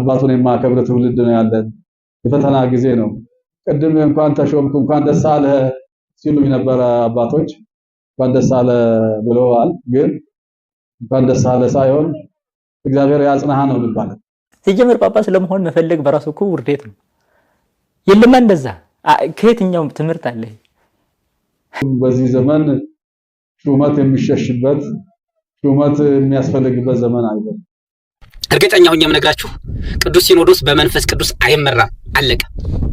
አባቱን የማከብር ትውልድ ነው ያለን። የፈተና ጊዜ ነው። ቅድም እንኳን ተሾምኩ እንኳን ደስ አለህ ሲሉኝ ነበር አባቶች። እንኳን ደስ አለ ብለዋል። ግን እንኳን ደስ አለ ሳይሆን እግዚአብሔር ያጽናህ ነው የሚባለው። ሲጀምር ጳጳስ ለመሆን መፈለግ በራሱ እኮ ውርደት ነው። የለም እንደዛ ከየትኛው ትምህርት አለ? በዚህ ዘመን ሹመት የሚሸሽበት ሹመት የሚያስፈልግበት ዘመን አይደለም። እርግጠኛ ሆኜ የምነግራችሁ ቅዱስ ሲኖዶስ በመንፈስ ቅዱስ አይመራም። አለቀ።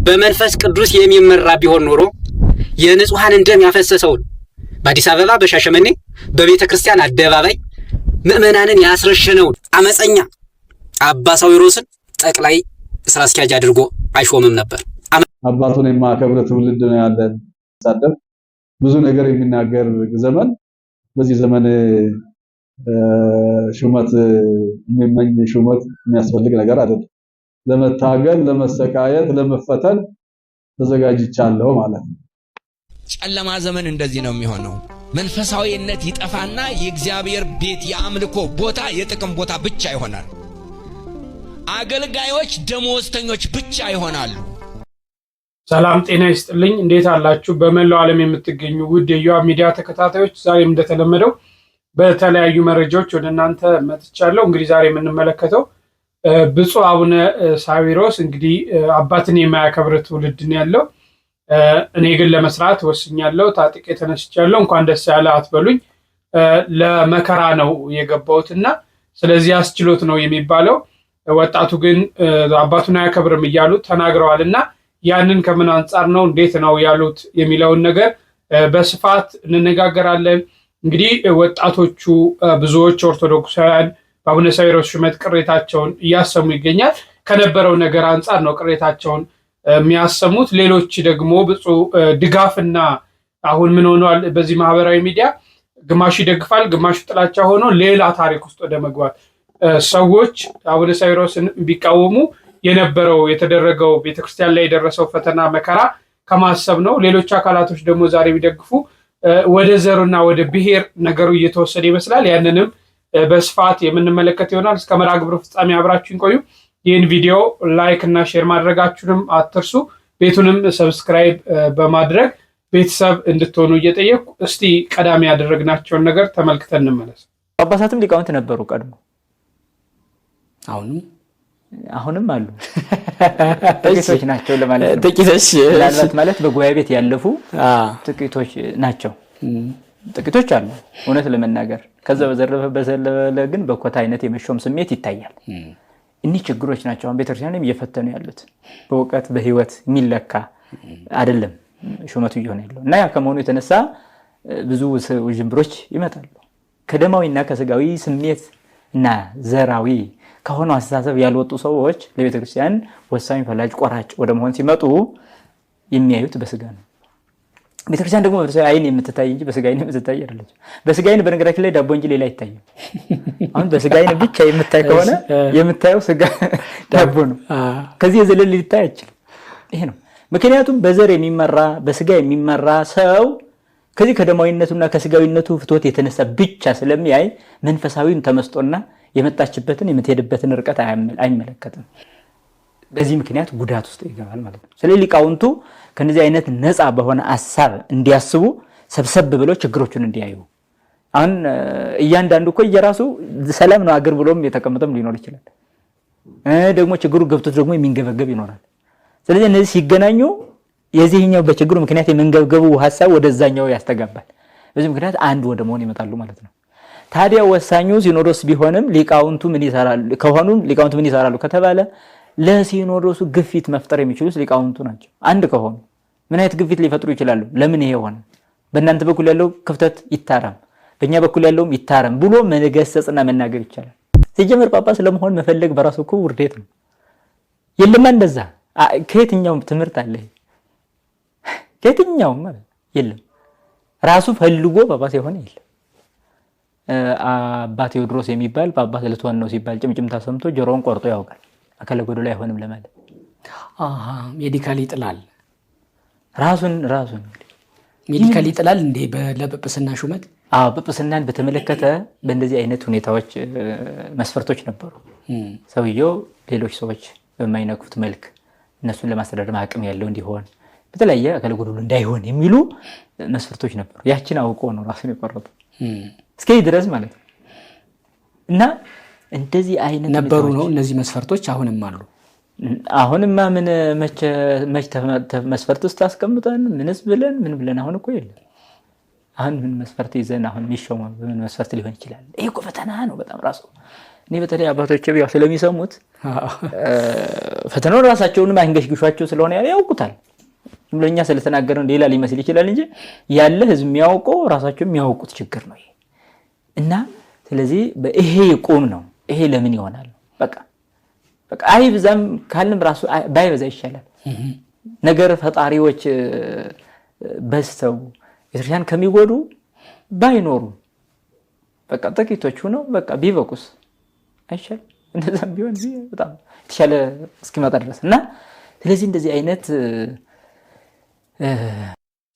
በመንፈስ ቅዱስ የሚመራ ቢሆን ኖሮ የንጹሃንን ደም ያፈሰሰውን በአዲስ አበባ በሻሸመኔ በቤተ ክርስቲያን አደባባይ ምዕመናንን ያስረሸነውን አመፀኛ አባ ሳዊሮስን ጠቅላይ ስራ አስኪያጅ አድርጎ አይሾምም ነበር። አባቱን የማከብር ትውልድ ነው ያለን። ሳደብ ብዙ ነገር የሚናገር ዘመን በዚህ ዘመን ሹመት የሚመኝ ሹመት የሚያስፈልግ ነገር አይደለም። ለመታገል፣ ለመሰቃየት፣ ለመፈተን ተዘጋጅቻለሁ ማለት ነው። ጨለማ ዘመን እንደዚህ ነው የሚሆነው። መንፈሳዊነት ይጠፋና የእግዚአብሔር ቤት የአምልኮ ቦታ የጥቅም ቦታ ብቻ ይሆናል። አገልጋዮች ደሞዝተኞች ብቻ ይሆናሉ። ሰላም ጤና ይስጥልኝ። እንዴት አላችሁ? በመላው ዓለም የምትገኙ ውድ የዮሃ ሚዲያ ተከታታዮች ዛሬም እንደተለመደው በተለያዩ መረጃዎች ወደ እናንተ መጥቻለሁ። እንግዲህ ዛሬ የምንመለከተው ብፁዕ አቡነ ሳዊሮስ እንግዲህ አባትን የማያከብር ትውልድ ነው ያለው። እኔ ግን ለመስራት ወስኛለሁ፣ ታጥቄ ተነስቻለሁ። እንኳን ደስ ያለ አትበሉኝ። ለመከራ ነው የገባሁትና ስለዚህ አስችሎት ነው የሚባለው። ወጣቱ ግን አባቱን አያከብርም እያሉ ተናግረዋልና ያንን ከምን አንጻር ነው እንዴት ነው ያሉት የሚለውን ነገር በስፋት እንነጋገራለን። እንግዲህ ወጣቶቹ ብዙዎች ኦርቶዶክሳውያን በአቡነ ሳዊሮስ ሹመት ቅሬታቸውን እያሰሙ ይገኛል። ከነበረው ነገር አንጻር ነው ቅሬታቸውን የሚያሰሙት። ሌሎች ደግሞ ብፁዕ ድጋፍና አሁን ምን ሆኗል በዚህ ማህበራዊ ሚዲያ ግማሹ ይደግፋል፣ ግማሹ ጥላቻ ሆኖ ሌላ ታሪክ ውስጥ ወደ መግባት ሰዎች አቡነ ሳዊሮስን ቢቃወሙ የነበረው የተደረገው ቤተክርስቲያን ላይ የደረሰው ፈተና መከራ ከማሰብ ነው። ሌሎች አካላቶች ደግሞ ዛሬ ቢደግፉ ወደ ዘሩና ወደ ብሔር ነገሩ እየተወሰደ ይመስላል። ያንንም በስፋት የምንመለከት ይሆናል። እስከ መርሃ ግብሩ ፍጻሜ አብራችሁን ቆዩ። ይህን ቪዲዮ ላይክ እና ሼር ማድረጋችሁንም አትርሱ። ቤቱንም ሰብስክራይብ በማድረግ ቤተሰብ እንድትሆኑ እየጠየቁ እስቲ ቀዳሚ ያደረግናቸውን ነገር ተመልክተን እንመለስ። ጳጳሳትም ሊቃውንት ነበሩ ቀድሞ፣ አሁንም አሉ። ጥቂቶች ናቸው ለማለት ነው። ጥቂቶች ማለት በጉባኤ ቤት ያለፉ ጥቂቶች ናቸው። ጥቂቶች አሉ እውነት ለመናገር። ከዛ በዘለለ ግን በኮታ አይነት የመሾም ስሜት ይታያል። እኒህ ችግሮች ናቸው አሁን ቤተክርስቲያንም እየፈተኑ ያሉት። በእውቀት በህይወት የሚለካ አይደለም ሹመቱ እየሆነ ያለው እና ያ ከመሆኑ የተነሳ ብዙ ውዥንብሮች ይመጣሉ። ከደማዊና ከስጋዊ ስሜት እና ዘራዊ ከሆነ አስተሳሰብ ያልወጡ ሰዎች ለቤተክርስቲያን ወሳኝ ፈላጭ ቆራጭ ወደ መሆን ሲመጡ የሚያዩት በስጋ ነው። ቤተክርስቲያን ደግሞ በስጋ አይን የምትታይ እንጂ በስጋ አይን የምትታይ አይደለች። በስጋ አይን በነገራችን ላይ ዳቦ እንጂ ሌላ አይታይም። አሁን በስጋ አይን ብቻ የምታይ ከሆነ የምታየው ስጋ ዳቦ ነው። ከዚህ የዘለለ ሊታይ አይችልም። ይሄ ነው ምክንያቱም በዘር የሚመራ በስጋ የሚመራ ሰው ከዚህ ከደማዊነቱና ከስጋዊነቱ ፍትወት የተነሳ ብቻ ስለሚያይ መንፈሳዊን ተመስጦና የመጣችበትን የምትሄድበትን ርቀት አይመለከትም። በዚህ ምክንያት ጉዳት ውስጥ ይገባል ማለት ነው። ስለዚህ ሊቃውንቱ ከነዚህ አይነት ነፃ በሆነ ሐሳብ እንዲያስቡ ሰብሰብ ብለው ችግሮቹን እንዲያዩ። አሁን እያንዳንዱ እኮ የራሱ ሰላም ነው አገር ብሎም የተቀመጠም ሊኖር ይችላል። ደግሞ ችግሩ ገብቶት ደግሞ የሚንገበገብ ይኖራል። ስለዚህ እነዚህ ሲገናኙ የዚህኛው በችግሩ ምክንያት የመንገብገቡ ሐሳብ ወደዛኛው ያስተጋባል። በዚህ ምክንያት አንድ ወደ መሆን ይመጣሉ ማለት ነው። ታዲያ ወሳኙ ሲኖዶስ ቢሆንም ሊቃውንቱ ምን ይሰራሉ ከሆኑም ሊቃውንቱ ምን ይሰራሉ ከተባለ ለሲኖዶሱ ግፊት መፍጠር የሚችሉት ሊቃውንቱ ናቸው። አንድ ከሆኑ ምን አይነት ግፊት ሊፈጥሩ ይችላሉ? ለምን ይሄ ሆነ? በእናንተ በኩል ያለው ክፍተት ይታረም፣ በእኛ በኩል ያለውም ይታረም ብሎ መገሰጽና መናገር ይቻላል። ሲጀምር ጳጳስ ለመሆን መፈለግ በራሱ እኮ ውርደት ነው። የለም እንደዛ ከየትኛው ትምህርት አለ? ከየትኛው ማለት የለም። ራሱ ፈልጎ ጳጳስ የሆነ የለም። አባ ቴዎድሮስ የሚባል ጳጳስ ልትሆን ነው ሲባል ጭምጭምታ ሰምቶ ጆሮውን ቆርጦ ያውቃል። አካለ ጎዶሎ አይሆንም ለማለት ሜዲካል ይጥላል። ራሱን ሜዲካል ይጥላል እንዴ ለጵጵስና ሹመት? ጵጵስናን በተመለከተ በእንደዚህ አይነት ሁኔታዎች መስፈርቶች ነበሩ። ሰውየው ሌሎች ሰዎች በማይነኩት መልክ እነሱን ለማስተዳደር አቅም ያለው እንዲሆን በተለያየ አካል ጎዶሎ እንዳይሆን የሚሉ መስፈርቶች ነበሩ። ያችን አውቆ ነው ራሱን የቆረጠው እስከዚህ ድረስ ማለት ነው። እና እንደዚህ አይነት ነበሩ ነው እነዚህ መስፈርቶች አሁንም አሉ። አሁንማ ምን መች መስፈርት ውስጥ አስቀምጠን ምን ብለን አሁን እኮ የለም። አሁን ምን መስፈርት ይዘን አሁን የሚሾመው ምን መስፈርት ሊሆን ይችላል? ይሄ እኮ ፈተና ነው በጣም ራሱ። እኔ በተለይ አባቶች ቢያው ስለሚሰሙት ፈተናውን ራሳቸውንም አንገሽግሿቸው ስለሆነ ያውቁታል። ብለኛ ስለተናገረው ሌላ ሊመስል ይችላል እንጂ ያለ ህዝብ የሚያውቀው ራሳቸው የሚያውቁት ችግር ነው ይሄ። እና ስለዚህ በይሄ ይቆም ነው። ይሄ ለምን ይሆናል? በቃ አይብዛም ካልንም ራሱ ባይበዛ ይሻላል። ነገር ፈጣሪዎች በስተው ቤተክርስቲያን ከሚጎዱ ባይኖሩ በቃ ጥቂቶች ሆነው በቃ ቢበቁስ አይሻል? እንደዛም ቢሆን በጣም የተሻለ እስኪመጣ ድረስ እና ስለዚህ እንደዚህ አይነት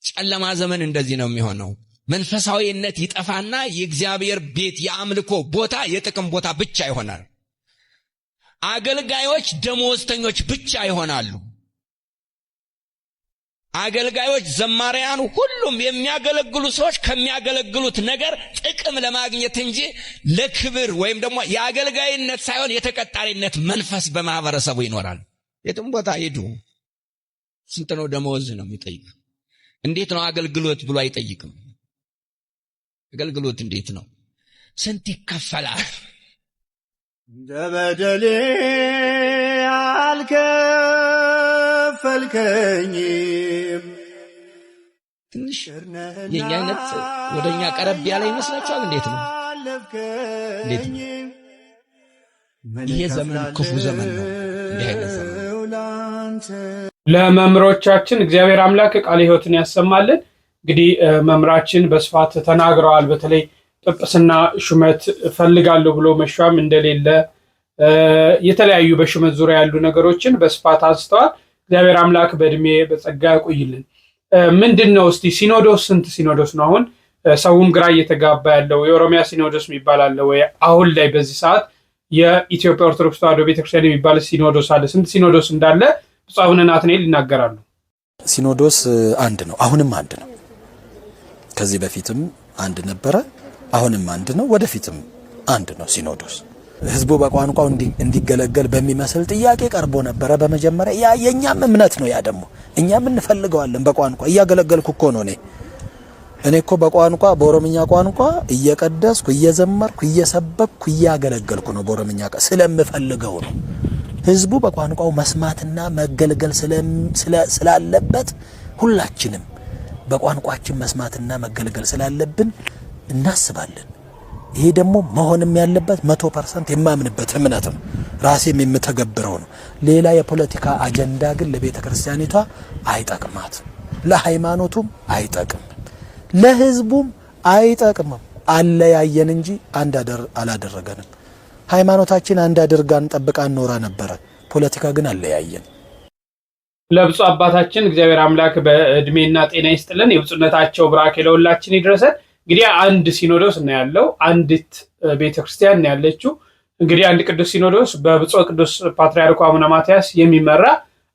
ጨለማ ዘመን እንደዚህ ነው የሚሆነው። መንፈሳዊነት ይጠፋና የእግዚአብሔር ቤት የአምልኮ ቦታ የጥቅም ቦታ ብቻ ይሆናል። አገልጋዮች ደሞዝተኞች ብቻ ይሆናሉ። አገልጋዮች፣ ዘማሪያን፣ ሁሉም የሚያገለግሉ ሰዎች ከሚያገለግሉት ነገር ጥቅም ለማግኘት እንጂ ለክብር ወይም ደግሞ የአገልጋይነት ሳይሆን የተቀጣሪነት መንፈስ በማህበረሰቡ ይኖራል። የትም ቦታ ሄዱ ስንት ነው ደሞዝ ነው የሚጠይቅ። እንዴት ነው አገልግሎት ብሎ አይጠይቅም። አገልግሎት እንዴት ነው? ስንት ይከፈላል? ደበደሌ አልከፈልከኝም። ትንሽ የኛ አይነት ወደኛ ቀረብ ያለ ይመስላችኋል? እንዴት ነው? ይሄ ዘመን ክፉ ዘመን ነው። እንዲህ አይነት ዘመን ለመምሮቻችን እግዚአብሔር አምላክ ቃለ ሕይወትን ያሰማልን። እንግዲህ መምራችን በስፋት ተናግረዋል። በተለይ ጵጵስና ሹመት ፈልጋለሁ ብሎ መሿም እንደሌለ የተለያዩ በሹመት ዙሪያ ያሉ ነገሮችን በስፋት አንስተዋል። እግዚአብሔር አምላክ በእድሜ በጸጋ ያቆይልን። ምንድነው እስቲ ሲኖዶስ ስንት ሲኖዶስ ነው አሁን ሰውም ግራ እየተጋባ ያለው? የኦሮሚያ ሲኖዶስ የሚባል አለ ወይ? አሁን ላይ በዚህ ሰዓት የኢትዮጵያ ኦርቶዶክስ ተዋሕዶ ቤተክርስቲያን የሚባል ሲኖዶስ አለ። ስንት ሲኖዶስ እንዳለ ብፁዕ አቡነ ናትናኤል ይናገራሉ። ሲኖዶስ አንድ ነው፣ አሁንም አንድ ነው። ከዚህ በፊትም አንድ ነበረ፣ አሁንም አንድ ነው፣ ወደፊትም አንድ ነው ሲኖዶስ። ህዝቡ በቋንቋው እንዲገለገል በሚመስል ጥያቄ ቀርቦ ነበረ በመጀመሪያ። ያ የኛም እምነት ነው። ያ ደግሞ እኛም እንፈልገዋለን። በቋንቋ እያገለገልኩ እኮ ነው እኔ እኮ በቋንቋ በኦሮምኛ ቋንቋ እየቀደስኩ እየዘመርኩ እየሰበክኩ እያገለገልኩ ነው። በኦሮምኛ ስለምፈልገው ነው። ህዝቡ በቋንቋው መስማትና መገልገል ስላለበት ሁላችንም በቋንቋችን መስማትና መገልገል ስላለብን እናስባለን። ይሄ ደግሞ መሆንም ያለበት 100% የማምንበት እምነት ነው። ራሴም የምተገብረው ነው። ሌላ የፖለቲካ አጀንዳ ግን ለቤተ ክርስቲያኒቷ አይጠቅማትም፣ ለሃይማኖቱም አይጠቅም፣ ለህዝቡም አይጠቅምም። አለያየን እንጂ አንድ አላደረገንም። ሃይማኖታችን አንድ አድርጋን ጠብቃን ኖራ ነበረ። ፖለቲካ ግን አለያየን። ለብፁዕ አባታችን እግዚአብሔር አምላክ በእድሜና ጤና ይስጥልን። የብፁዕነታቸው ብራክ ለሁላችን ይድረሰን። እንግዲህ አንድ ሲኖዶስ ነው ያለው፣ አንዲት ቤተክርስቲያን ነው ያለችው። እንግዲህ አንድ ቅዱስ ሲኖዶስ በብፁዕ ቅዱስ ፓትርያርኩ አቡነ ማትያስ የሚመራ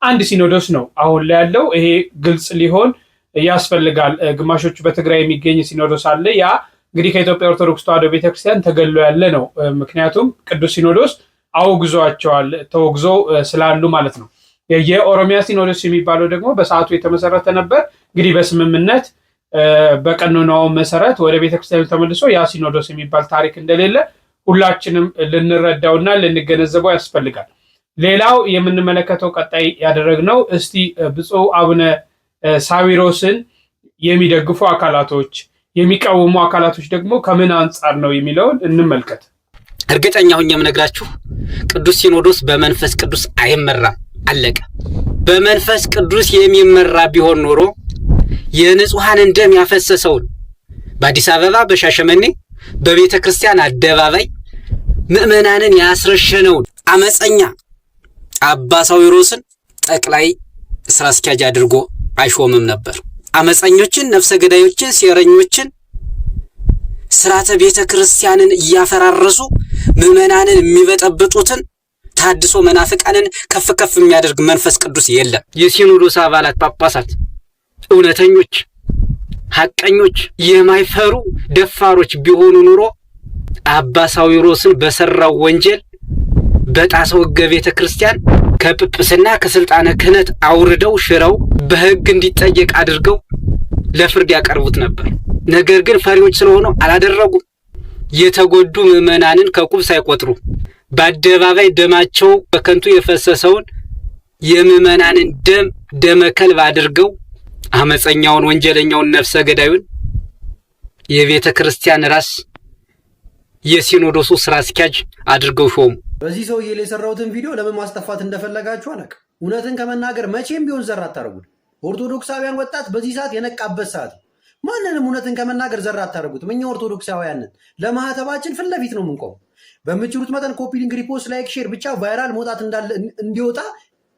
አንድ ሲኖዶስ ነው አሁን ላይ ያለው። ይሄ ግልጽ ሊሆን ያስፈልጋል። ግማሾቹ በትግራይ የሚገኝ ሲኖዶስ አለ። ያ እንግዲህ ከኢትዮጵያ ኦርቶዶክስ ተዋሕዶ ቤተክርስቲያን ተገሎ ያለ ነው። ምክንያቱም ቅዱስ ሲኖዶስ አውግዟቸዋል፣ ተወግዞ ስላሉ ማለት ነው። የኦሮሚያ ሲኖዶስ የሚባለው ደግሞ በሰዓቱ የተመሰረተ ነበር። እንግዲህ በስምምነት በቀኖናው መሰረት ወደ ቤተክርስቲያኑ ተመልሶ ያ ሲኖዶስ የሚባል ታሪክ እንደሌለ ሁላችንም ልንረዳውና ልንገነዘበው ያስፈልጋል። ሌላው የምንመለከተው ቀጣይ ያደረግነው እስቲ ብፁዕ አቡነ ሳዊሮስን የሚደግፉ አካላቶች የሚቃወሙ አካላቶች ደግሞ ከምን አንጻር ነው የሚለውን እንመልከት። እርግጠኛ ሆኜ የምነግራችሁ ቅዱስ ሲኖዶስ በመንፈስ ቅዱስ አይመራም። አለቀ። በመንፈስ ቅዱስ የሚመራ ቢሆን ኖሮ የንጹሃንን ደም ያፈሰሰውን በአዲስ አበባ በሻሸመኔ በቤተ ክርስቲያን አደባባይ ምዕመናንን ያስረሸነውን አመፀኛ አባ ሳዊሮስን ጠቅላይ ስራ አስኪያጅ አድርጎ አይሾምም ነበር። አመፀኞችን፣ ነፍሰ ገዳዮችን፣ ሴረኞችን፣ ስርዓተ ቤተ ክርስቲያንን እያፈራረሱ ምዕመናንን የሚበጠብጡትን ታድሶ መናፍቃንን ከፍ ከፍ የሚያደርግ መንፈስ ቅዱስ የለም። የሲኖዶስ አባላት ጳጳሳት እውነተኞች፣ ሐቀኞች፣ የማይፈሩ ደፋሮች ቢሆኑ ኑሮ አባ ሳዊሮስን በሰራው ወንጀል በጣሰው ሕገ ቤተ ክርስቲያን ከጵጵስና ከስልጣነ ክህነት አውርደው ሽረው በሕግ እንዲጠየቅ አድርገው ለፍርድ ያቀርቡት ነበር። ነገር ግን ፈሪዎች ስለሆኑ አላደረጉም። የተጎዱ ምዕመናንን ከቁብ ሳይቆጥሩ በአደባባይ ደማቸው በከንቱ የፈሰሰውን የምዕመናንን ደም ደመከልብ አድርገው አመፀኛውን ወንጀለኛውን ነፍሰ ገዳዩን የቤተ ክርስቲያን ራስ የሲኖዶሱ ስራ አስኪያጅ አድርገው ሾሙ። በዚህ ሰውዬ ላይ የሰራሁትን ቪዲዮ ለምን ማስጠፋት እንደፈለጋችሁ አላውቅም። እውነትን ከመናገር መቼም ቢሆን ዘራ አታረጉት። ኦርቶዶክሳውያን ወጣት በዚህ ሰዓት የነቃበት ሰዓት ነው። ማንንም እውነትን ከመናገር ዘራ አታረጉትም። እኛ ኦርቶዶክሳውያንን ለማህተባችን ፊት ለፊት ነው የምንቆም። በምችሉት መጠን ኮፒ ሊንክ፣ ሪፖስት፣ ላይክ፣ ሼር ብቻ ቫይራል መውጣት እንዲወጣ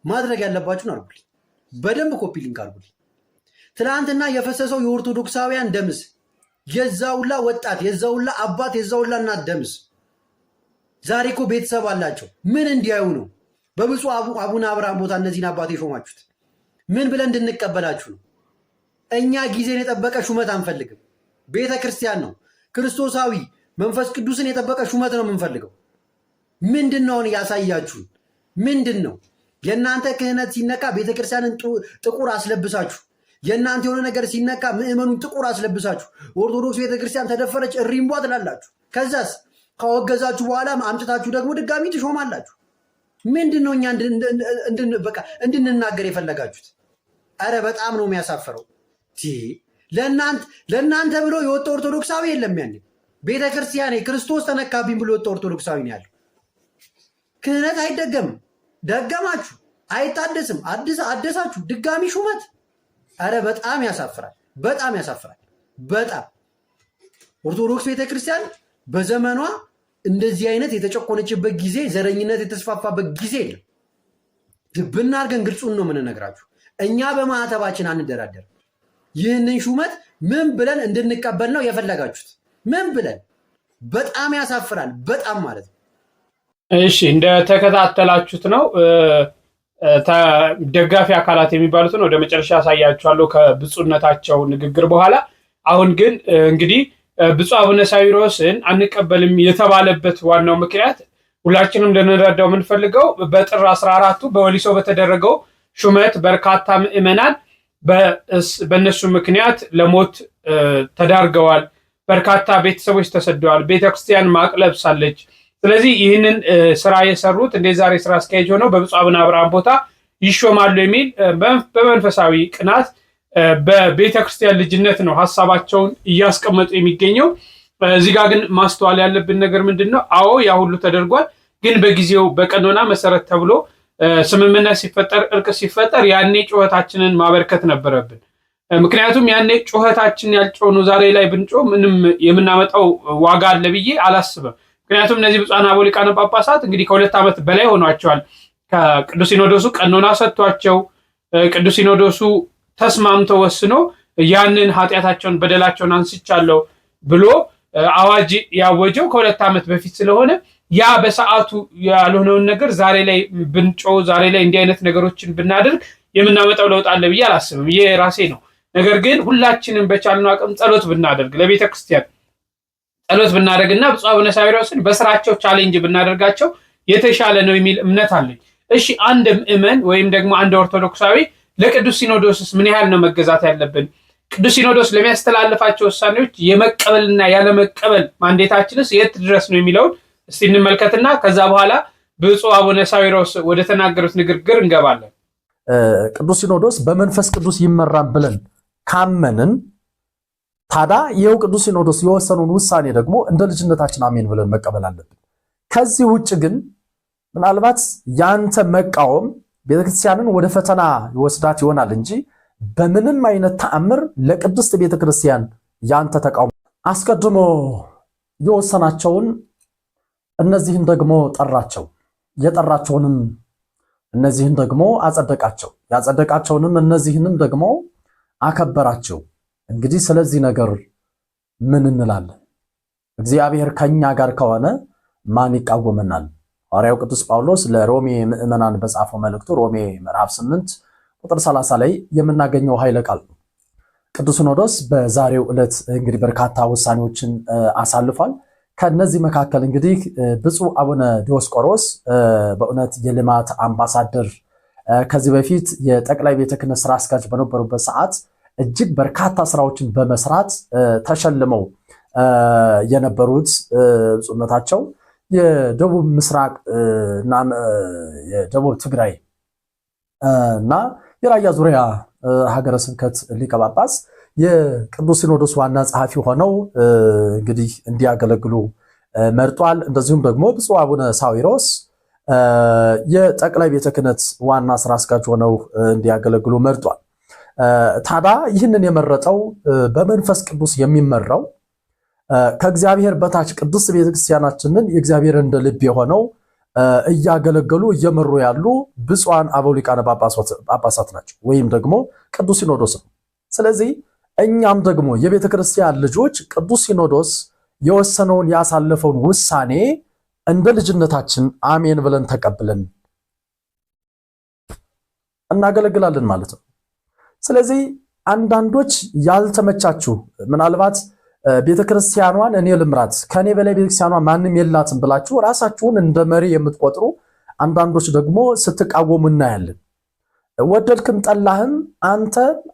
ማድረግ ያለባችሁን አድርጉልኝ። በደንብ ኮፒ ሊንክ አድርጉልኝ። ትናንትና የፈሰሰው የኦርቶዶክሳውያን ደምስ የዛውላ ወጣት የዛውላ አባት የዛውላ እናት ደምስ ዛሬ እኮ ቤተሰብ አላቸው። ምን እንዲያዩ ነው? በብፁዕ አቡነ አብርሃም ቦታ እነዚህን አባት የሾማችሁት ምን ብለን እንድንቀበላችሁ ነው? እኛ ጊዜን የጠበቀ ሹመት አንፈልግም። ቤተ ክርስቲያን ነው ክርስቶሳዊ መንፈስ ቅዱስን የጠበቀ ሹመት ነው የምንፈልገው። ምንድን ነው ያሳያችሁን? ምንድን ነው የእናንተ ክህነት ሲነካ ቤተ ክርስቲያንን ጥቁር አስለብሳችሁ፣ የእናንተ የሆነ ነገር ሲነካ ምዕመኑን ጥቁር አስለብሳችሁ፣ ኦርቶዶክስ ቤተ ክርስቲያን ተደፈረች እሪምቧ ትላላችሁ። ከዛስ ካወገዛችሁ በኋላ አምጥታችሁ ደግሞ ድጋሚ ትሾማላችሁ። ምንድን ነው እኛ እንድንናገር የፈለጋችሁት? አረ በጣም ነው የሚያሳፍረው። ለእናንተ ብሎ የወጣ ኦርቶዶክሳዊ የለም። ያኔ ቤተ ክርስቲያኔ ክርስቶስ ተነካብኝ ብሎ የወጣ ኦርቶዶክሳዊ ነው ያለው። ክህነት አይደገምም። ደገማችሁ፣ አይታደስም። አደሳችሁ፣ ድጋሚ ሹመት። አረ በጣም ያሳፍራል። በጣም ያሳፍራል። በጣም ኦርቶዶክስ ቤተክርስቲያን በዘመኗ እንደዚህ አይነት የተጨቆነችበት ጊዜ፣ ዘረኝነት የተስፋፋበት ጊዜ የለም። ድብና አድርገን ግልጹን ነው የምንነግራችሁ። እኛ በማህተባችን አንደራደርም። ይህንን ሹመት ምን ብለን እንድንቀበል ነው የፈለጋችሁት? ምን ብለን? በጣም ያሳፍራል። በጣም ማለት ነው። እሺ፣ እንደተከታተላችሁት ነው። ደጋፊ አካላት የሚባሉትን ወደ መጨረሻ ያሳያችኋለሁ ከብፁዕነታቸው ንግግር በኋላ። አሁን ግን እንግዲህ ብፁዕ አቡነ ሳዊሮስን አንቀበልም የተባለበት ዋናው ምክንያት ሁላችንም ልንረዳው የምንፈልገው በጥር 14ቱ በወሊሶ በተደረገው ሹመት በርካታ ምዕመናን በእነሱ ምክንያት ለሞት ተዳርገዋል። በርካታ ቤተሰቦች ተሰደዋል። ቤተክርስቲያን ማቅ ለብሳለች። ስለዚህ ይህንን ስራ የሰሩት እንደ ዛሬ ስራ አስኪያጅ ሆነው በብፁዕ አቡነ አብርሃም ቦታ ይሾማሉ የሚል በመንፈሳዊ ቅናት በቤተክርስቲያን ልጅነት ነው ሀሳባቸውን እያስቀመጡ የሚገኘው። እዚህ ጋር ግን ማስተዋል ያለብን ነገር ምንድን ነው? አዎ ያ ሁሉ ተደርጓል። ግን በጊዜው በቀኖና መሰረት ተብሎ ስምምነት ሲፈጠር፣ እርቅ ሲፈጠር ያኔ ጩኸታችንን ማበርከት ነበረብን። ምክንያቱም ያኔ ጩኸታችን ያልጮኑ ዛሬ ላይ ብንጮ ምንም የምናመጣው ዋጋ አለ ብዬ አላስብም። ምክንያቱም እነዚህ ብፁዓን አበው ሊቃነ ጳጳሳት እንግዲህ ከ2 ዓመት በላይ ሆኗቸዋል ከቅዱስ ሲኖዶሱ ቀኖና ሰጥቷቸው ቅዱስ ሲኖዶሱ ተስማምቶ ወስኖ ያንን ኃጢአታቸውን በደላቸውን አንስቻለሁ ብሎ አዋጅ ያወጀው ከ2 ዓመት በፊት ስለሆነ ያ በሰዓቱ ያልሆነውን ነገር ዛሬ ላይ ብንጮ ዛሬ ላይ እንዲህ አይነት ነገሮችን ብናደርግ የምናመጣው ለውጥ አለ ብዬ አላስብም። ይሄ ራሴ ነው። ነገር ግን ሁላችንም በቻልነው አቅም ጸሎት ብናደርግ ለቤተ ክርስቲያን ጸሎት ብናደርግና ብፁዕ አቡነ ሳዊሮስን በስራቸው ቻሌንጅ ብናደርጋቸው የተሻለ ነው የሚል እምነት አለኝ። እሺ አንድ ምዕመን ወይም ደግሞ አንድ ኦርቶዶክሳዊ ለቅዱስ ሲኖዶስስ ምን ያህል ነው መገዛት ያለብን? ቅዱስ ሲኖዶስ ለሚያስተላልፋቸው ውሳኔዎች የመቀበልና ያለመቀበል ማንዴታችንስ የት ድረስ ነው የሚለውን እስቲ እንመልከትና ከዛ በኋላ ብፁዕ አቡነ ሳዊሮስ ወደ ተናገሩት ንግግር እንገባለን። ቅዱስ ሲኖዶስ በመንፈስ ቅዱስ ይመራል ብለን ካመንን ታዲያ ይኸው ቅዱስ ሲኖዶስ የወሰኑን ውሳኔ ደግሞ እንደ ልጅነታችን አሜን ብለን መቀበል አለብን። ከዚህ ውጭ ግን ምናልባት ያንተ መቃወም ቤተክርስቲያንን ወደ ፈተና ይወስዳት ይሆናል እንጂ በምንም አይነት ተአምር ለቅድስት ቤተክርስቲያን ያንተ ተቃውሞ አስቀድሞ የወሰናቸውን እነዚህን ደግሞ ጠራቸው፣ የጠራቸውንም እነዚህን ደግሞ አጸደቃቸው፣ ያጸደቃቸውንም እነዚህንም ደግሞ አከበራቸው። እንግዲህ ስለዚህ ነገር ምን እንላለን? እግዚአብሔር ከኛ ጋር ከሆነ ማን ይቃወመናል? ሐዋርያው ቅዱስ ጳውሎስ ለሮሜ ምዕመናን በጻፈው መልእክቱ ሮሜ ምዕራፍ 8 ቁጥር 30 ላይ የምናገኘው ኃይለ ቃል ነው። ቅዱስ ሲኖዶስ በዛሬው ዕለት እንግዲህ በርካታ ውሳኔዎችን አሳልፏል። ከነዚህ መካከል እንግዲህ ብፁዕ አቡነ ዲዮስቆሮስ በእውነት የልማት አምባሳደር ከዚህ በፊት የጠቅላይ ቤተ ክህነት ስራ አስኪያጅ በነበሩበት ሰዓት እጅግ በርካታ ስራዎችን በመስራት ተሸልመው የነበሩት ብፁዕነታቸው የደቡብ ምስራቅ እና የደቡብ ትግራይ እና የራያ ዙሪያ ሀገረ ስብከት ሊቀ ጳጳስ የቅዱስ ሲኖዶስ ዋና ጸሐፊ ሆነው እንግዲህ እንዲያገለግሉ መርጧል። እንደዚሁም ደግሞ ብፁዕ አቡነ ሳዊሮስ የጠቅላይ ቤተ ክህነት ዋና ስራ አስኪያጅ ሆነው እንዲያገለግሉ መርጧል። ታዲያ ይህንን የመረጠው በመንፈስ ቅዱስ የሚመራው ከእግዚአብሔር በታች ቅዱስ ቤተክርስቲያናችንን የእግዚአብሔር እንደ ልብ የሆነው እያገለገሉ እየመሩ ያሉ ብፁዓን አበው ሊቃነ ጳጳሳት ናቸው፣ ወይም ደግሞ ቅዱስ ሲኖዶስ ነው። ስለዚህ እኛም ደግሞ የቤተ ክርስቲያን ልጆች ቅዱስ ሲኖዶስ የወሰነውን ያሳለፈውን ውሳኔ እንደ ልጅነታችን አሜን ብለን ተቀብለን እናገለግላለን ማለት ነው። ስለዚህ አንዳንዶች ያልተመቻችሁ ምናልባት ቤተክርስቲያኗን እኔ ልምራት ከኔ በላይ ቤተክርስቲያኗ ማንም የላትም ብላችሁ ራሳችሁን እንደ መሪ የምትቆጥሩ አንዳንዶች ደግሞ ስትቃወሙ እናያለን። ወደድክም ጠላህም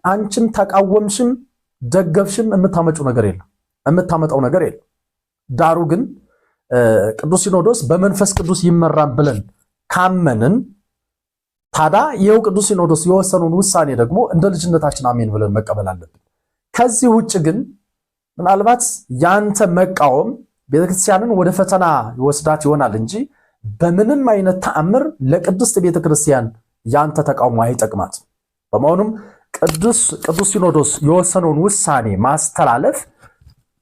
አንቺም ተቃወምሽም ደገፍሽም የምታመጣው ነገር የለም። ዳሩ ግን ቅዱስ ሲኖዶስ በመንፈስ ቅዱስ ይመራል ብለን ካመንን ታዲያ ይኸው ቅዱስ ሲኖዶስ የወሰነውን ውሳኔ ደግሞ እንደ ልጅነታችን አሜን ብለን መቀበል አለብን። ከዚህ ውጭ ግን ምናልባት ያንተ መቃወም ቤተክርስቲያንን ወደ ፈተና ይወስዳት ይሆናል እንጂ በምንም አይነት ተአምር ለቅድስት ቤተክርስቲያን ያንተ ተቃውሞ አይጠቅማት። በመሆኑም ቅዱስ ሲኖዶስ የወሰነውን ውሳኔ ማስተላለፍ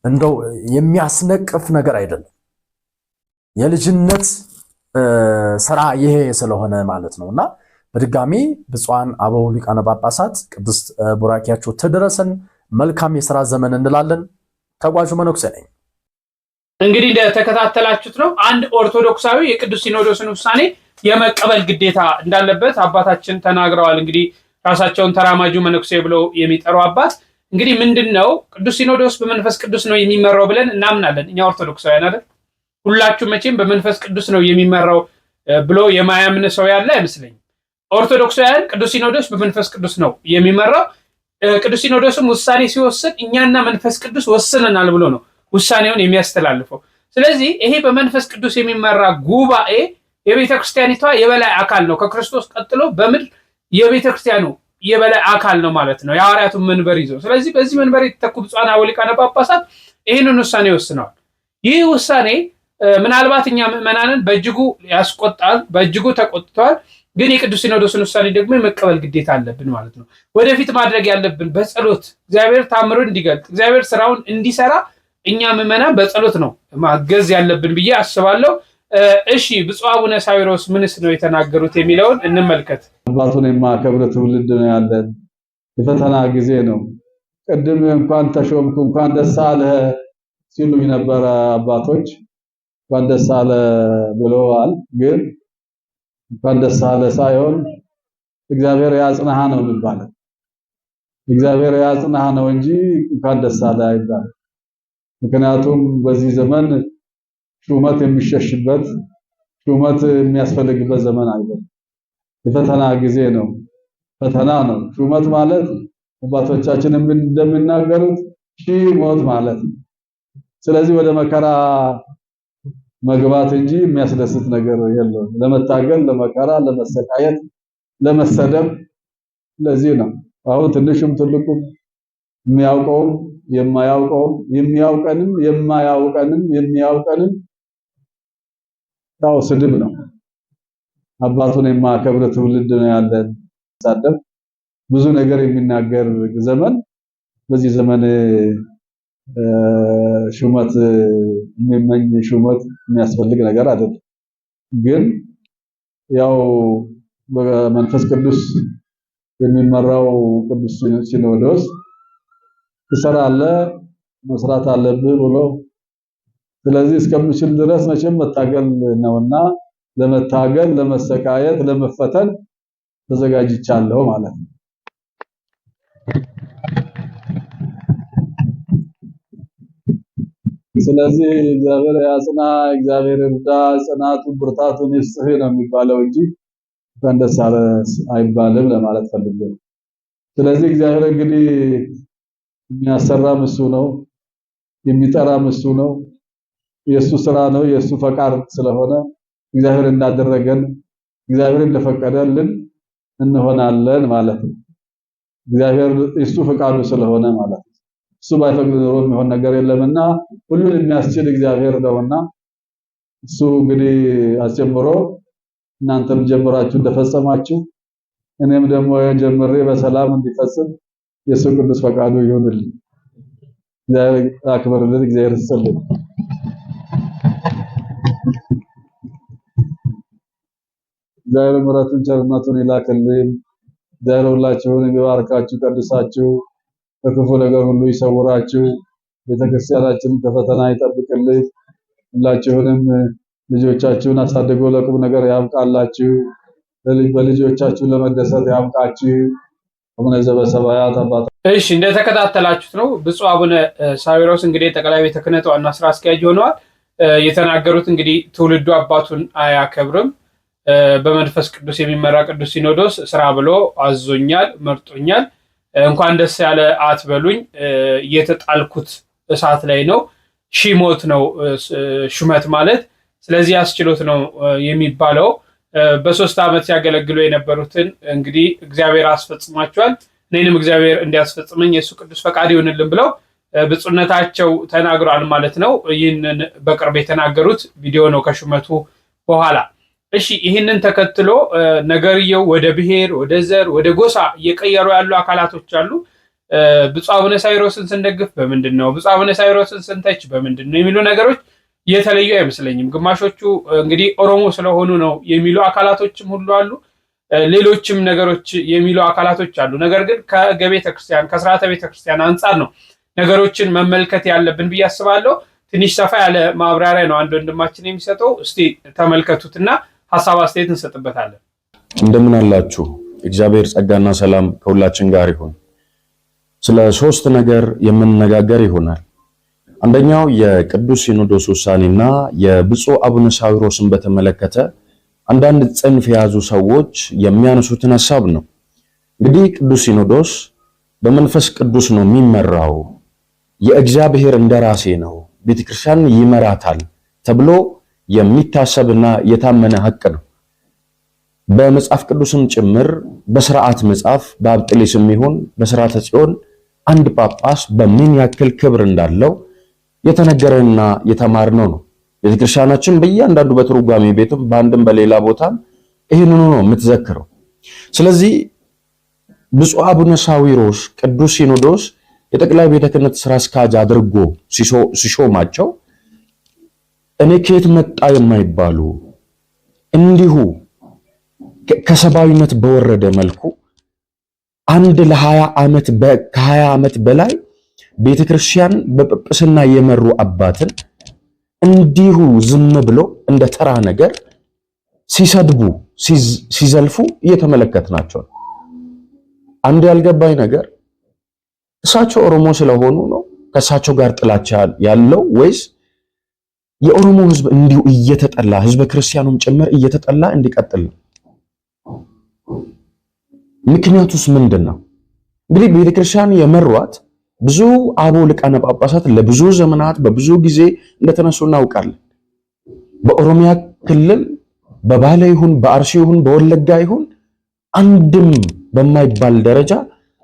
እንደው የሚያስነቅፍ ነገር አይደለም። የልጅነት ስራ ይሄ ስለሆነ ማለት ነውና በድጋሚ ብፁዓን አበው ሊቃነ ጳጳሳት ቅድስት ቡራኪያቸው ተደረሰን። መልካም የሥራ ዘመን እንላለን። ተጓዡ መነኩሴ ነኝ። እንግዲህ እንደተከታተላችሁት ነው አንድ ኦርቶዶክሳዊ የቅዱስ ሲኖዶስን ውሳኔ የመቀበል ግዴታ እንዳለበት አባታችን ተናግረዋል። እንግዲህ ራሳቸውን ተራማጁ መነኩሴ ብለው የሚጠሩ አባት እንግዲህ ምንድነው ቅዱስ ሲኖዶስ በመንፈስ ቅዱስ ነው የሚመራው ብለን እናምናለን እኛ ኦርቶዶክሳውያን አይደል? ሁላችሁ መቼም በመንፈስ ቅዱስ ነው የሚመራው ብሎ የማያምን ሰው ያለ አይመስለኝም። ኦርቶዶክሳውያን ቅዱስ ሲኖዶስ በመንፈስ ቅዱስ ነው የሚመራው። ቅዱስ ሲኖዶስም ውሳኔ ሲወስን እኛና መንፈስ ቅዱስ ወስነናል ብሎ ነው ውሳኔውን የሚያስተላልፈው። ስለዚህ ይሄ በመንፈስ ቅዱስ የሚመራ ጉባኤ የቤተክርስቲያኒቷ የበላይ አካል ነው። ከክርስቶስ ቀጥሎ በምድር የቤተክርስቲያኑ የበላይ አካል ነው ማለት ነው፣ የሐዋርያቱን መንበር ይዘው። ስለዚህ በዚህ መንበር የተተኩ ብፁዓን አበው ሊቃነ ጳጳሳት ይህንን ውሳኔ ወስነዋል። ይህ ውሳኔ ምናልባት እኛ ምዕመናንን በእጅጉ ያስቆጣል፣ በእጅጉ ተቆጥተዋል። ግን የቅዱስ ሲኖዶስን ውሳኔ ደግሞ የመቀበል ግዴታ አለብን ማለት ነው። ወደፊት ማድረግ ያለብን በጸሎት እግዚአብሔር ታምሩን እንዲገልጥ እግዚአብሔር ስራውን እንዲሰራ እኛ ምዕመናን በጸሎት ነው ማገዝ ያለብን ብዬ አስባለሁ። እሺ ብፁዕ አቡነ ሳዊሮስ ምንስ ነው የተናገሩት የሚለውን እንመልከት። አባቱን የማከብር ትውልድ ነው ያለን። የፈተና ጊዜ ነው። ቅድም እንኳን ተሾምኩ እንኳን ደስ አለህ ሲሉ የነበረ አባቶች እንኳን ደስ አለ ብለዋል። ግን እንኳን ደስ አለ ሳይሆን እግዚአብሔር ያጽናህ ነው የሚባለው። እግዚአብሔር ያጽናህ ነው እንጂ እንኳን ደስ አለ አይባልም። ምክንያቱም በዚህ ዘመን ሹመት የሚሸሽበት ሹመት የሚያስፈልግበት ዘመን አይደለም። የፈተና ጊዜ ነው። ፈተና ነው። ሹመት ማለት አባቶቻችን እንደሚናገሩት ሺህ ሞት ማለት ነው። ስለዚህ ወደ መከራ መግባት እንጂ የሚያስደስት ነገር የለውም። ለመታገል፣ ለመከራ፣ ለመሰቃየት፣ ለመሰደብ ለዚህ ነው አሁን ትንሹም ትልቁም የሚያውቀውም የማያውቀውም የሚያውቀንም የማያውቀንም ያው ስድብ ነው። አባቱን የማከብር ትውልድ ነው ያለን። ሳደብ ብዙ ነገር የሚናገር ዘመን በዚህ ዘመን ሹመት የሚመኝ ሹመት የሚያስፈልግ ነገር አይደለም። ግን ያው በመንፈስ ቅዱስ የሚመራው ቅዱስ ሲኖዶስ ትሰራለህ መስራት አለብህ ብሎ ስለዚህ እስከምችል ድረስ መቼም መታገል ነውና ለመታገል ለመሰቃየት ለመፈተን ተዘጋጅቻለሁ ማለት ነው። ስለዚህ እግዚአብሔር ያጽና፣ እግዚአብሔር እርዳ፣ ጽናቱን ብርታቱን ይስጥህ ነው የሚባለው እንጂ እንደሳ አይባልም ለማለት ፈልጌ ነው። ስለዚህ እግዚአብሔር እንግዲህ የሚያሰራም እሱ ነው፣ የሚጠራም እሱ ነው። የሱ ስራ ነው፣ የሱ ፈቃድ ስለሆነ እግዚአብሔር እንዳደረገን እግዚአብሔር እንደፈቀደልን እንሆናለን ማለት ነው። እግዚአብሔር እሱ ፈቃዱ ስለሆነ ማለት ነው። እሱ ባይፈቅድ ኖሮ የሚሆን ነገር የለምና ሁሉን የሚያስችል እግዚአብሔር ነውና እሱ እንግዲህ አስጀምሮ እናንተም ጀምራችሁ እንደፈጸማችሁ እኔም ደግሞ ጀምሬ በሰላም እንዲፈጽም የሱ ቅዱስ ፈቃዱ ይሁንልኝ። እግዚአብሔር አክብርልን፣ እግዚአብሔር ይስጥልን። እግዚአብሔር ምሕረቱን ቸርነቱን ይላክልን። እግዚአብሔር ሁላችሁን ይባርካችሁ፣ ቀድሳችሁ ከክፉ ነገር ሁሉ ይሰውራችሁ። ቤተክርስቲያናችንን ከፈተና ይጠብቅልን። ሁላችሁንም ልጆቻችሁን አሳድጎ ለቁም ነገር ያብቃላችሁ። በልጆቻችሁ ለመደሰት ያብቃችሁ። አቡነ ዘበሰማያት አባት። እሺ እንደተከታተላችሁት ነው ብፁዕ አቡነ ሳዊሮስ እንግዲህ ጠቅላይ ቤተ ክህነት ዋና ስራ አስኪያጅ ሆነዋል። የተናገሩት እንግዲህ ትውልዱ አባቱን አያከብርም፣ በመንፈስ ቅዱስ የሚመራ ቅዱስ ሲኖዶስ ስራ ብሎ አዞኛል፣ መርጦኛል። እንኳን ደስ ያለ አትበሉኝ፣ የተጣልኩት እሳት ላይ ነው፣ ሺሞት ነው ሹመት ማለት። ስለዚህ አስችሎት ነው የሚባለው። በ3 ዓመት ሲያገለግሉ የነበሩትን እንግዲህ እግዚአብሔር አስፈጽሟቸዋል። እኔንም እግዚአብሔር እንዲያስፈጽመኝ የሱ ቅዱስ ፈቃድ ይሁንልን ብለው ብፁዕነታቸው ተናግሯል ማለት ነው። ይህንን በቅርብ የተናገሩት ቪዲዮ ነው ከሹመቱ በኋላ። እሺ ይህንን ተከትሎ ነገርየው ወደ ብሔር፣ ወደ ዘር፣ ወደ ጎሳ እየቀየሩ ያሉ አካላቶች አሉ። ብፁዕ አቡነ ሳዊሮስን ስንደግፍ በምንድን ነው፣ ብፁዕ አቡነ ሳዊሮስን ስንተች በምንድን ነው የሚሉ ነገሮች የተለዩ አይመስለኝም። ግማሾቹ እንግዲህ ኦሮሞ ስለሆኑ ነው የሚሉ አካላቶችም ሁሉ አሉ። ሌሎችም ነገሮች የሚሉ አካላቶች አሉ። ነገር ግን ከቤተ ክርስቲያን ከስርዓተ ቤተ ክርስቲያን አንጻር ነው ነገሮችን መመልከት ያለብን ብዬ አስባለሁ። ትንሽ ሰፋ ያለ ማብራሪያ ነው አንድ ወንድማችን የሚሰጠው። እስቲ ተመልከቱትና ሀሳብ አስተያየት እንሰጥበታለን። እንደምን አላችሁ? እግዚአብሔር ጸጋና ሰላም ከሁላችን ጋር ይሁን። ስለ 3 ነገር የምንነጋገር ይሆናል። አንደኛው የቅዱስ ሲኖዶስ ውሳኔና የብፁዕ አቡነ ሳዊሮስን በተመለከተ አንዳንድ ጽንፍ የያዙ ሰዎች የሚያነሱትን ሐሳብ ነው። እንግዲህ ቅዱስ ሲኖዶስ በመንፈስ ቅዱስ ነው የሚመራው፣ የእግዚአብሔር እንደራሴ ነው፣ ቤተክርስቲያን ይመራታል ተብሎ የሚታሰብና የታመነ ሐቅ ነው። በመጽሐፍ ቅዱስም ጭምር በሥርዓት መጽሐፍ በአብጥሊስም ይሁን በሥርዓተ ጽዮን አንድ ጳጳስ በምን ያክል ክብር እንዳለው የተነገረና የተማርነው ነው። ቤተክርስቲያናችን በእያንዳንዱ በትርጓሜ ቤትም በአንድም በሌላ ቦታም ይህንኑ ነው የምትዘክረው። ስለዚህ ብፁዕ አቡነ ሳዊሮስ ቅዱስ ሲኖዶስ የጠቅላይ ቤተ ክህነት ስራ አስኪያጅ አድርጎ ሲሾማቸው እኔ ከየት መጣ የማይባሉ እንዲሁ ከሰባዊነት በወረደ መልኩ አንድ ከ20 ዓመት በላይ ቤተክርስቲያን በጵጵስና የመሩ አባትን እንዲሁ ዝም ብሎ እንደ ተራ ነገር ሲሰድቡ ሲዘልፉ እየተመለከትናቸው ነው። አንድ ያልገባኝ ነገር እሳቸው ኦሮሞ ስለሆኑ ነው ከእሳቸው ጋር ጥላቻ ያለው ወይስ የኦሮሞ ሕዝብ እንዲሁ እየተጠላ ሕዝበ ክርስቲያኑም ጭምር እየተጠላ እንዲቀጥል ነው? ምክንያቱስ ምንድነው? እንግዲህ ቤተክርስቲያን የመሯት ብዙ አቦ ሊቃነ ጳጳሳት ለብዙ ዘመናት በብዙ ጊዜ እንደተነሱ እናውቃለን። በኦሮሚያ ክልል በባሌ ይሁን በአርሲ ይሁን በወለጋ ይሁን አንድም በማይባል ደረጃ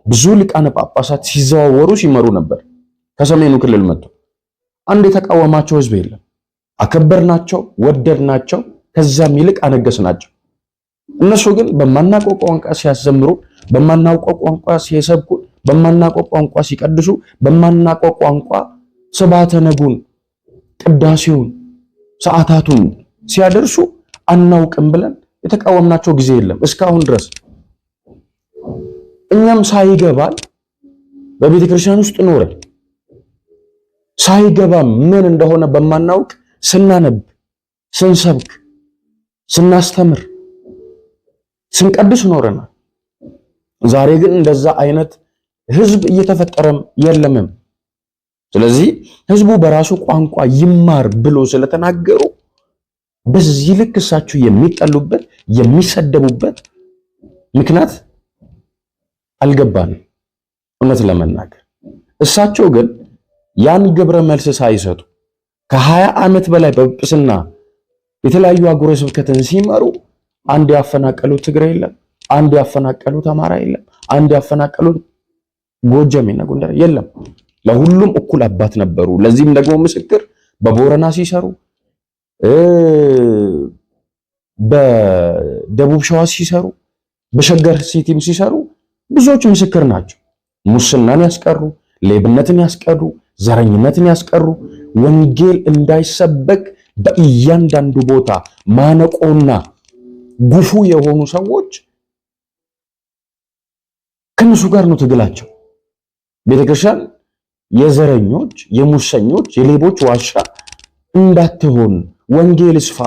ብዙ ሊቃነ ጳጳሳት ሲዘዋወሩ ሲመሩ ነበር። ከሰሜኑ ክልል መጥቶ አንድ የተቃወማቸው ህዝብ የለም። አከበርናቸው፣ ወደድናቸው፣ ከዛም ይልቅ አነገስናቸው። እነሱ ግን በማናውቀው ቋንቋ ሲያዘምሩ፣ በማናውቀው ቋንቋ ሲሰብኩ፣ በማናውቀው ቋንቋ ሲቀድሱ፣ በማናውቀው ቋንቋ ስብሐተ ነጉን፣ ቅዳሴውን፣ ሰዓታቱን ሲያደርሱ አናውቅም ብለን የተቃወምናቸው ጊዜ የለም እስካሁን ድረስ። እኛም ሳይገባል በቤተ ክርስቲያን ውስጥ ኖረን ሳይገባም ምን እንደሆነ በማናውቅ ስናነብ፣ ስንሰብክ፣ ስናስተምር፣ ስንቀድስ ኖረናል። ዛሬ ግን እንደዛ አይነት ህዝብ እየተፈጠረም የለምም። ስለዚህ ህዝቡ በራሱ ቋንቋ ይማር ብሎ ስለተናገሩ በዚህ ልክ እሳቸው የሚጠሉበት የሚሰደቡበት ምክንያት አልገባንም። እውነት ለመናገር እሳቸው ግን ያን ግብረ መልስ ሳይሰጡ ከ20 ዓመት በላይ በጵጵስና የተለያዩ አህጉረ ስብከትን ሲመሩ አንድ ያፈናቀሉት ትግራይ የለም፣ አንድ ያፈናቀሉት አማራ የለም፣ አንድ ያፈናቀሉት ጎጃምና ጎንደር የለም። ለሁሉም እኩል አባት ነበሩ። ለዚህም ደግሞ ምስክር በቦረና ሲሰሩ፣ በደቡብ ሸዋ ሲሰሩ፣ በሸገር ሲቲም ሲሰሩ ብዙዎች ምስክር ናቸው። ሙስናን ያስቀሩ፣ ሌብነትን ያስቀሩ፣ ዘረኝነትን ያስቀሩ፣ ወንጌል እንዳይሰበክ በእያንዳንዱ ቦታ ማነቆና ጉፉ የሆኑ ሰዎች ከነሱ ጋር ነው ትግላቸው። ቤተክርስቲያን የዘረኞች፣ የሙሰኞች፣ የሌቦች ዋሻ እንዳትሆን ወንጌል ይስፋ፣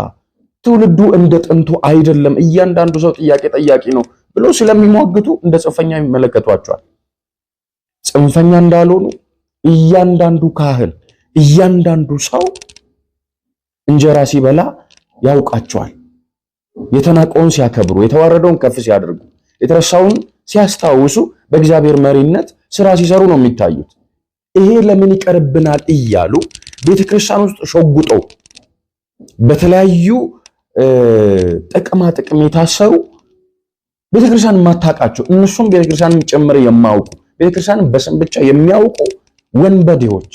ትውልዱ እንደ ጥንቱ አይደለም፣ እያንዳንዱ ሰው ጥያቄ ጠያቂ ነው ብሎ ስለሚሟግቱ እንደ ጽንፈኛ ይመለከቷቸዋል። ጽንፈኛ እንዳልሆኑ እያንዳንዱ ካህን፣ እያንዳንዱ ሰው እንጀራ ሲበላ ያውቃቸዋል። የተናቀውን ሲያከብሩ፣ የተዋረደውን ከፍ ሲያደርጉ፣ የተረሳውን ሲያስታውሱ፣ በእግዚአብሔር መሪነት ስራ ሲሰሩ ነው የሚታዩት። ይሄ ለምን ይቀርብናል እያሉ ቤተክርስቲያን ውስጥ ሾጉጠው በተለያዩ ጥቅማ ጥቅም የታሰሩ ቤተክርስቲያን የማታውቃቸው እነሱም ቤተክርስቲያንን ጭምር የማያውቁ ቤተክርስቲያንን በስም ብቻ የሚያውቁ ወንበዴዎች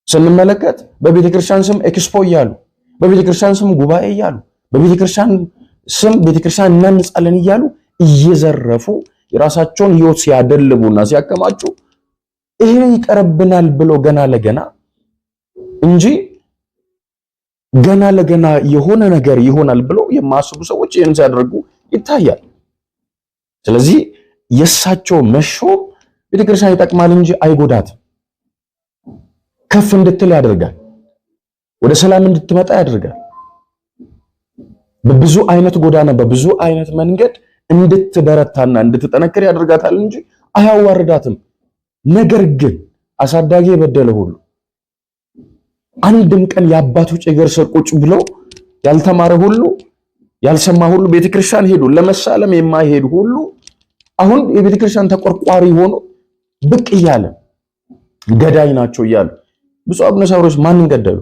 ስንመለከት በቤተክርስቲያን ስም ኤክስፖ እያሉ፣ በቤተክርስቲያን ስም ጉባኤ እያሉ፣ በቤተክርስቲያን ስም ቤተክርስቲያን እናንጻለን እያሉ እየዘረፉ የራሳቸውን ህይወት ሲያደልቡና ሲያከማቹ ይሄ ይቀርብናል ብሎ ገና ለገና እንጂ ገና ለገና የሆነ ነገር ይሆናል ብሎ የማያስቡ ሰዎች ይህን ሲያደርጉ ይታያል። ስለዚህ የእሳቸው መሾም ቤተክርስቲያን ይጠቅማል እንጂ አይጎዳትም። ከፍ እንድትል ያደርጋል፣ ወደ ሰላም እንድትመጣ ያደርጋል። በብዙ አይነት ጎዳና በብዙ አይነት መንገድ እንድትበረታና እንድትጠነክር ያደርጋታል እንጂ አያዋርዳትም። ነገር ግን አሳዳጊ የበደለ ሁሉ አንድም ቀን የአባቶች እግር ስር ቁጭ ብሎ ያልተማረ ሁሉ ያልሰማ ሁሉ ቤተክርስቲያን ሄዱ ለመሳለም የማይሄድ ሁሉ አሁን የቤተክርስቲያን ተቆርቋሪ ሆኖ ብቅ እያለ ገዳይ ናቸው እያሉ ብፁዕ አቡነ ሳዊሮስ ማንን ገደሉ?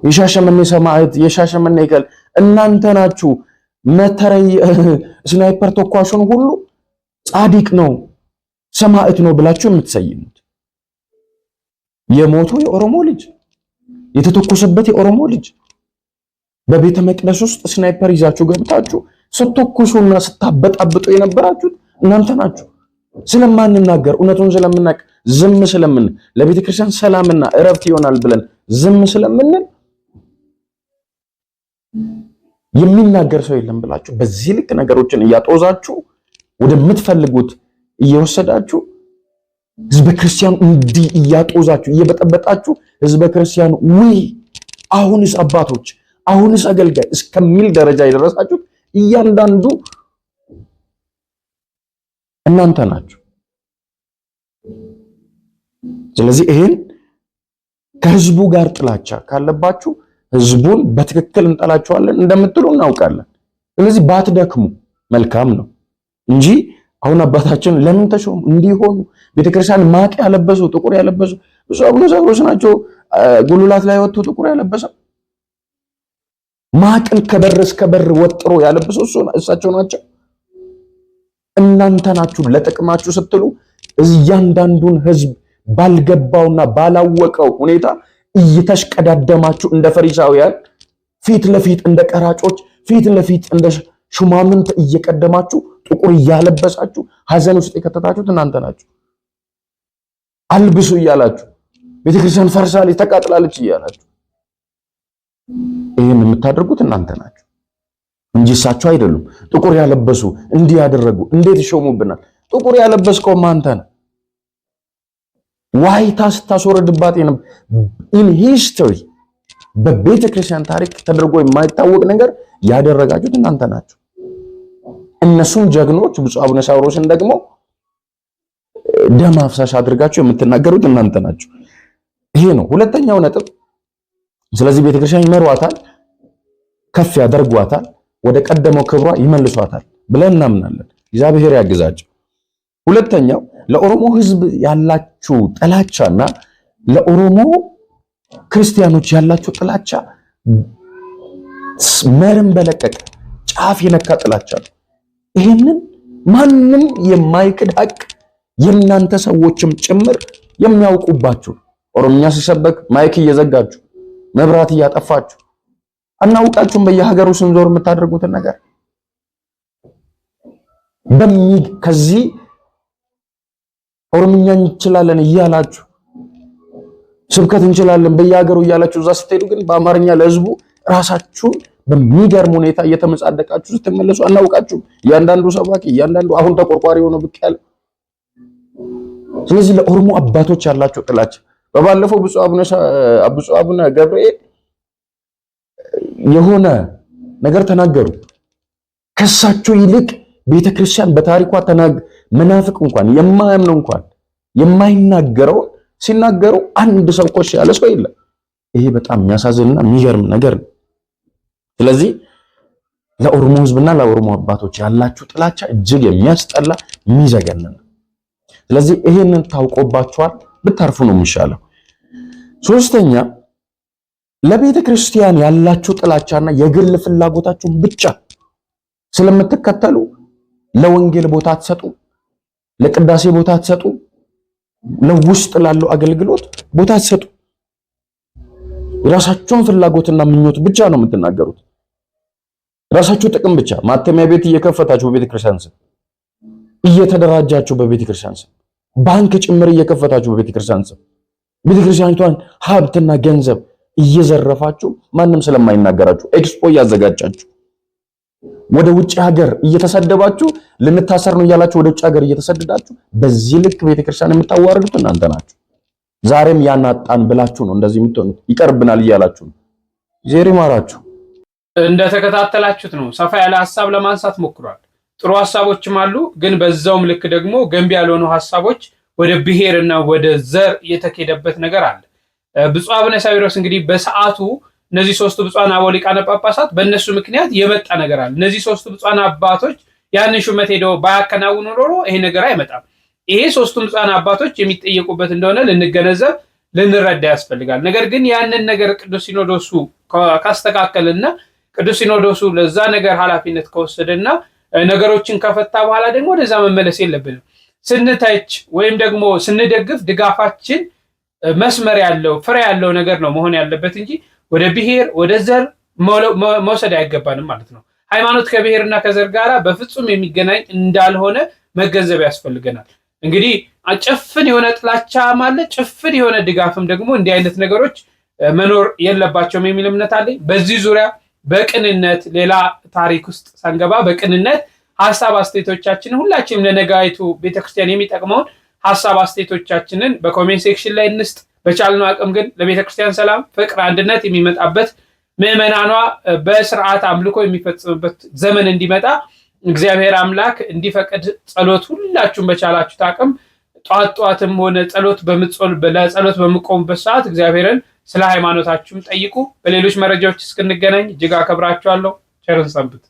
የሻሸመኔ ሰማዕት የሻሸመኔ ይከል እናንተ ናችሁ። መተረይ ስናይፐር ተኳሹን ሁሉ ጻድቅ ነው ሰማዕት ነው ብላችሁ የምትሰይሙት የሞቱ የኦሮሞ ልጅ የተተኮሰበት የኦሮሞ ልጅ በቤተ መቅደስ ውስጥ ስናይፐር ይዛችሁ ገብታችሁ ስትተኩሱና ስታበጣብጡ የነበራችሁት እናንተ ናችሁ። ስለማንናገር እውነቱን ስለምናቅ ዝም ስለምን ለቤተ ክርስቲያን ሰላምና እረፍት ይሆናል ብለን ዝም ስለምን የሚናገር ሰው የለም ብላችሁ በዚህ ልክ ነገሮችን እያጦዛችሁ ወደምትፈልጉት እየወሰዳችሁ ህዝበ ክርስቲያኑ እንዲህ እያጦዛችሁ እየበጠበጣችሁ ህዝበ ክርስቲያኑ አሁንስ አባቶች አሁንስ አገልጋይ እስከሚል ደረጃ የደረሳችሁት እያንዳንዱ እናንተ ናችሁ። ስለዚህ ይሄን ከህዝቡ ጋር ጥላቻ ካለባችሁ ህዝቡን በትክክል እንጠላቸዋለን እንደምትሉ እናውቃለን። ስለዚህ ባትደክሙ መልካም ነው እንጂ አሁን አባታችን ለምን ተሾሙ እንዲሆኑ ቤተክርስቲያን ማቅ ያለበሱ ጥቁር ያለበሱ ብዙ አቡነ ሳዊሮስ ናቸው። ጉልላት ላይ ወጥቶ ጥቁር ያለበሰው ማቅን ከበር እስከ በር ወጥሮ ያለበሱ እሳቸው ናቸው። እናንተ ናችሁ ለጥቅማችሁ ስትሉ እያንዳንዱን ህዝብ ባልገባውና ባላወቀው ሁኔታ እየተሽቀዳደማችሁ እንደ ፈሪሳውያን ፊት ለፊት እንደ ቀራጮች ፊት ለፊት እንደ ሹማምንት እየቀደማችሁ ጥቁር እያለበሳችሁ ሐዘን ውስጥ የከተታችሁት እናንተ ናችሁ። አልብሱ እያላችሁ ቤተክርስቲያን ፈርሳለች ተቃጥላለች እያላችሁ ይሄን የምታደርጉት እናንተ ናችሁ እንጂ እሳቸው አይደሉም። ጥቁር ያለበሱ እንዲህ ያደረጉ እንዴት ይሾሙብናል? ጥቁር ያለበስከው አንተ ነህ። ዋይታ ስታስወርድባት ኢን ሂስቶሪ በቤተ ክርስቲያን ታሪክ ተደርጎ የማይታወቅ ነገር ያደረጋችሁት እናንተ ናችሁ። እነሱን ጀግኖች ብፁዕ አቡነ ሳዊሮስን ደግሞ ደም አፍሳሽ አድርጋችሁ የምትናገሩት እናንተ ናችሁ። ይሄ ነው ሁለተኛው ነጥብ። ስለዚህ ቤተ ክርስቲያን ይመሯታል፣ ከፍ ያደርጓታል፣ ወደ ቀደመው ክብሯ ይመልሷታል ብለን እናምናለን። እግዚአብሔር ያግዛቸው። ሁለተኛው ለኦሮሞ ሕዝብ ያላችሁ ጥላቻና ለኦሮሞ ክርስቲያኖች ያላችሁ ጥላቻ መርም በለቀቀ ጫፍ የነካ ጥላቻ ነው። ይህንን ማንም የማይክድ ሀቅ የእናንተ ሰዎችም ጭምር የሚያውቁባችሁ ኦሮምኛ ሲሰበክ ማይክ እየዘጋችሁ መብራት እያጠፋችሁ አናውቃችሁም በየሀገሩ ስንዞር የምታደርጉትን ነገር ከዚህ ኦሮምኛ እንችላለን እያላችሁ ስብከት እንችላለን በየሀገሩ እያላችሁ እዛ ስትሄዱ ግን በአማርኛ ለህዝቡ ራሳችሁን በሚገርም ሁኔታ እየተመጻደቃችሁ ስትመለሱ አናውቃችሁም። እያንዳንዱ ሰባኪ እያንዳንዱ አሁን ተቆርቋሪ ሆኖ ብቅ ያለ። ስለዚህ ለኦሮሞ አባቶች ያላችሁ ጥላቻ በባለፈው ብፁዕ አቡነ ገብርኤል የሆነ ነገር ተናገሩ። ከሳቸው ይልቅ ቤተክርስቲያን በታሪኳ መናፍቅ እንኳን የማያምነው እንኳን የማይናገረው ሲናገሩ አንድ ሰው ኮሽ ያለ ሰው የለም። ይሄ በጣም የሚያሳዝንና የሚገርም ነገር ነው። ስለዚህ ለኦሮሞ ህዝብና ለኦሮሞ አባቶች ያላችሁ ጥላቻ እጅግ የሚያስጠላ የሚዘገንን ነው። ስለዚህ ይሄንን ታውቆባችኋል፣ ብታርፉ ነው የሚሻለው። ሶስተኛ ለቤተ ክርስቲያን ያላችሁ ጥላቻና የግል ፍላጎታችሁን ብቻ ስለምትከተሉ ለወንጌል ቦታ አትሰጡ፣ ለቅዳሴ ቦታ አትሰጡ፣ ለውስጥ ላለው አገልግሎት ቦታ አትሰጡ። የራሳችሁን ፍላጎትና ምኞት ብቻ ነው የምትናገሩት። ራሳችሁ ጥቅም ብቻ ማተሚያ ቤት እየከፈታችሁ በቤተ ክርስቲያን ስም እየተደራጃችሁ በቤተ ክርስቲያን ስም ባንክ ጭምር እየከፈታችሁ በቤተ ክርስቲያን ስም ቤተ ክርስቲያኒቷን ሀብትና ገንዘብ እየዘረፋችሁ ማንም ስለማይናገራችሁ ኤክስፖ እያዘጋጃችሁ ወደ ውጭ ሀገር እየተሰደባችሁ ልንታሰር ነው እያላችሁ ወደ ውጭ ሀገር እየተሰደዳችሁ በዚህ ልክ ቤተ ክርስቲያን የምታዋርዱት እናንተ ናችሁ። ዛሬም ያናጣን ብላችሁ ነው እንደዚህ የምትሆኑት። ይቀርብናል እያላችሁ ነው። ዜሪ ማራችሁ እንደተከታተላችሁት ነው። ሰፋ ያለ ሐሳብ ለማንሳት ሞክሯል። ጥሩ ሐሳቦችም አሉ፣ ግን በዛውም ልክ ደግሞ ገንቢ ያልሆኑ ሐሳቦች ወደ ብሔርና ወደ ዘር የተከደበት ነገር አለ። ብፁዕ አቡነ ሳዊሮስ እንግዲህ በሰዓቱ እነዚህ ሶስቱ ብፁዓን አበው ሊቃነ ጳጳሳት በእነሱ ምክንያት የመጣ ነገር አለ። እነዚህ ሶስቱ ብፁዓን አባቶች ያንን ሹመት ሄደው ባያከናውኑ ኖሮ ይሄ ነገር አይመጣም። ይሄ ሶስቱም ብፁዓን አባቶች የሚጠየቁበት እንደሆነ ልንገነዘብ ልንረዳ ያስፈልጋል። ነገር ግን ያንን ነገር ቅዱስ ሲኖዶሱ ካስተካከለና ቅዱስ ሲኖዶሱ ለዛ ነገር ኃላፊነት ከወሰደና ነገሮችን ከፈታ በኋላ ደግሞ ወደዛ መመለስ የለብንም። ስንተች ወይም ደግሞ ስንደግፍ ድጋፋችን መስመር ያለው ፍሬ ያለው ነገር ነው መሆን ያለበት እንጂ ወደ ብሔር ወደ ዘር መውሰድ አይገባንም ማለት ነው። ሃይማኖት ከብሔርና ከዘር ጋር በፍጹም የሚገናኝ እንዳልሆነ መገንዘብ ያስፈልገናል። እንግዲህ ጭፍን የሆነ ጥላቻ ማለት ጭፍን የሆነ ድጋፍም ደግሞ እንዲህ አይነት ነገሮች መኖር የለባቸውም የሚል እምነት አለኝ። በዚህ ዙሪያ በቅንነት ሌላ ታሪክ ውስጥ ሳንገባ በቅንነት ሐሳብ አስተያየቶቻችንን ሁላችንም ለነጋይቱ ቤተክርስቲያን የሚጠቅመውን ሐሳብ አስተያየቶቻችንን በኮሜንት ሴክሽን ላይ እንስጥ። በቻልነው አቅም ግን ለቤተክርስቲያን ሰላም፣ ፍቅር፣ አንድነት የሚመጣበት ምዕመናኗ በስርዓት አምልኮ የሚፈጽምበት ዘመን እንዲመጣ እግዚአብሔር አምላክ እንዲፈቅድ ጸሎት ሁላችሁም በቻላችሁት አቅም ጧትም ሆነ ለጸሎት በምቆሙበት ሰዓት እግዚአብሔርን ስለ ሃይማኖታችሁም ጠይቁ። በሌሎች መረጃዎች እስክንገናኝ እጅግ አከብራችኋለሁ። ቸርን ሰንብት።